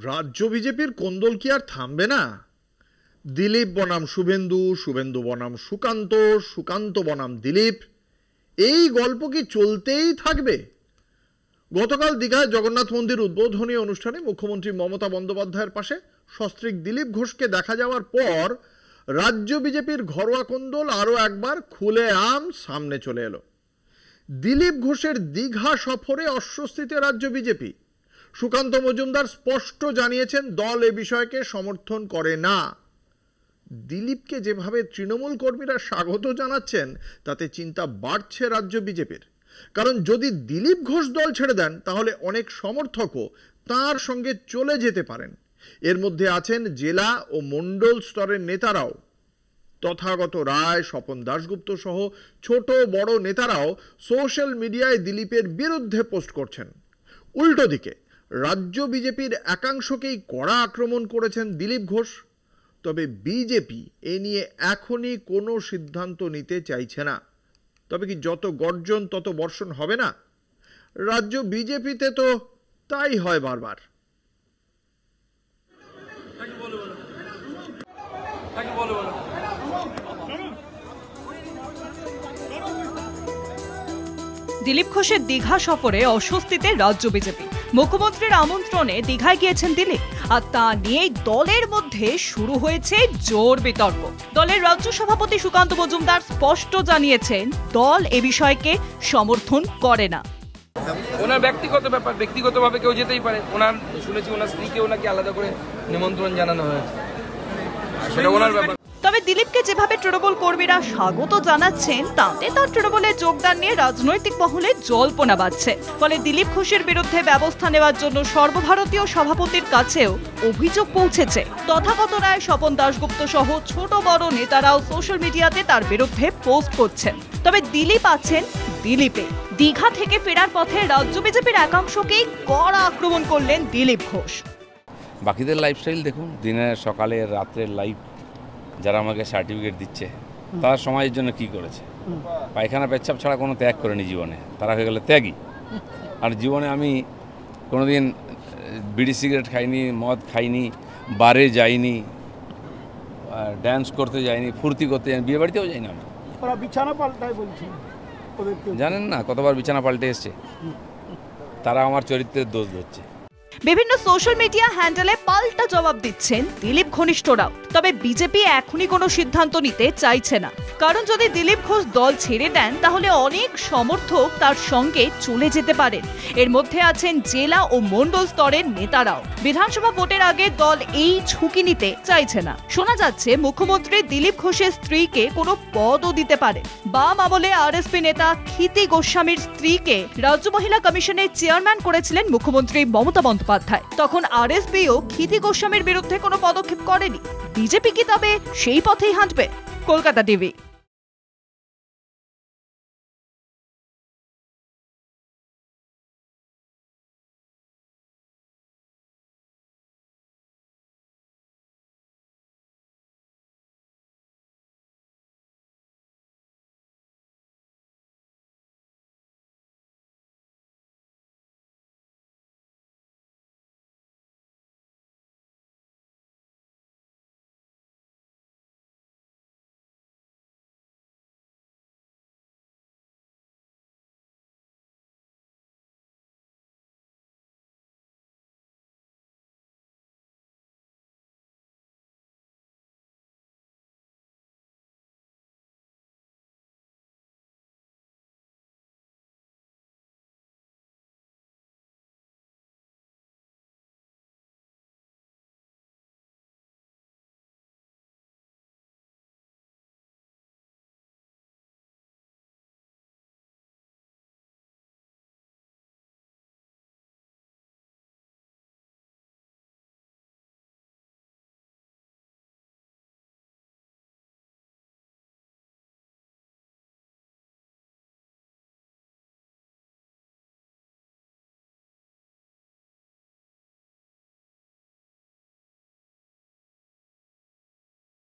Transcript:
রাজ্য বিজেপির কোন্দল কি আর থামবে না? দিলীপ বনাম শুভেন্দু, শুভেন্দু বনাম সুকান্ত, সুকান্ত বনাম দিলীপ, এই গল্প কি চলতেই থাকবে? গতকাল দীঘায় জগন্নাথ মন্দির উদ্বোধনী অনুষ্ঠানে মুখ্যমন্ত্রী মমতা বন্দ্যোপাধ্যায়ের পাশে সস্ত্রীক দিলীপ ঘোষকে দেখা যাওয়ার পর রাজ্য বিজেপির ঘরোয়া কোন্দল আরও একবার খুলেআম সামনে চলে এলো। দিলীপ ঘোষের দীঘা সফরে অস্বস্তিতে রাজ্য বিজেপি। সুকান্ত মজুমদার স্পষ্ট জানিয়েছেন দল এ বিষয়কে সমর্থন করে না। দিলীপকে যেভাবে তৃণমূল কর্মীরা স্বাগত জানাচ্ছেন তাতে চিন্তা বাড়ছে রাজ্য বিজেপির। কারণ যদি দিলীপ ঘোষ দল ছেড়ে দেন তাহলে অনেক সমর্থকও তার সঙ্গে চলে যেতে পারেন। এর মধ্যে আছেন জেলা ও মণ্ডল স্তরের নেতারাও। তথাগত রায়, স্বপন দাশগুপ্ত সহ ছোট বড় নেতারাও সোশ্যাল মিডিয়ায় দিলীপের বিরুদ্ধে পোস্ট করছেন। উল্টো দিকে রাজ্য বিজেপির একাংশকেই কড়া আক্রমণ করেছেন দিলীপ ঘোষ। তবে বিজেপি এ নিয়ে এখনই কোনো সিদ্ধান্ত নিতে চাইছে না। তবে কি যত গর্জন তত বর্ষণ হবে না? রাজ্য বিজেপিতে তো তাই হয় বারবার। দিলীপ ঘোষের দীঘা সফরে অস্বস্তিতে রাজ্য বিজেপি। মুখ্যমন্ত্রীর আমন্ত্রণে দীঘায় গিয়েছেন দিলীপ, আর তা নিয়েই দলের মধ্যে শুরু হয়েছে জোর বিতর্ক। দলের রাজ্য সভাপতি সুকান্ত মজুমদার স্পষ্ট জানিয়েছেন দল এ বিষয়কে সমর্থন করে না। ওনার ব্যক্তিগত ব্যাপার, ব্যক্তিগতভাবে কেউ যেতেই পারে। ওনার শুনেছি ওনার স্ত্রীকে ওনাকে আলাদা করে নিমন্ত্রণ জানানো হয়েছে, সেটা ওনার ব্যাপার। তবে দিলীপকে যেভাবে তৃণমূল কর্মীরা স্বাগত জানাচ্ছেন তাতে তার তৃণমূলের যোগদান নিয়ে রাজনৈতিক মহলে জল্পনা বাজছে। ফলে দিলীপ ঘোষের বিরুদ্ধে ব্যবস্থা নেওয়ার জন্য সর্বভারতীয় সভাপতির কাছেও অভিযোগ পৌঁছেছে। তথাগত রায়, স্বপন দাশগুপ্ত সহ ছোট বড় নেতারাও সোশ্যাল মিডিয়াতে তার বিরুদ্ধে পোস্ট করছেন। তবে দিলীপ আছেন দিলীপে। দীঘা থেকে ফেরার পথে রাজ্য বিজেপির একাংশকেই কড়া আক্রমণ করলেন দিলীপ ঘোষ। বাকিদের লাইফস্টাইল দেখুন, দিনের সকালে রাত্রের লাইফ। যারা আমাকে সার্টিফিকেট দিচ্ছে তারা সমাজের জন্য কি করেছে? পায়খানা পেচ্ছাপ ছাড়া কোনো ত্যাগ করেনি জীবনে, তারা হয়ে গেলে ত্যাগী। আর জীবনে আমি কোনোদিন বিড়ি সিগারেট খাইনি, মদ খাইনি, বারে যাইনি, ড্যান্স করতে যাইনি, ফুর্তি করতে যাইনি, বিয়ে বাড়িতেও যাইনি। আমি বিছানা পাল্টায় বলছি, জানেন না কতবার বিছানা পাল্টে এসছে। তারা আমার চরিত্রের দোষ ধরছে। বিভিন্ন সোশ্যাল মিডিয়া হ্যান্ডেলে পাল্টা জবাব দিচ্ছেন দিলীপ ঘনিষ্ঠরাও। তবে বিজেপি এখনই কোনো সিদ্ধান্ত নিতে চাইছে না, কারণ যদি দিলীপ ঘোষ দল ছেড়ে দেন তাহলে অনেক সমর্থক তার সঙ্গে চলে যেতে পারেন। এর মধ্যে আছেন জেলা ও মণ্ডল স্তরের নেতারাও। বিধানসভা ভোটের আগে দল এই ঝুঁকি নিতে চাইছে না। শোনা যাচ্ছে মুখ্যমন্ত্রী দিলীপ ঘোষের স্ত্রীকে কোনো পদও দিতে পারে। বাম আমলে আরএসপি নেতা ক্ষিতি গোস্বামীর স্ত্রীকে রাজ্য মহিলা কমিশনের চেয়ারম্যান করেছিলেন মুখ্যমন্ত্রী মমতা বন্দ্যোপাধ্যায়। তখন আরএসপিও ক্ষিতি গোস্বামীর বিরুদ্ধে কোনো পদক্ষেপ করেনি। বিজেপি কি তবে সেই পথেই হাঁটবে? কলকাতা টিভি।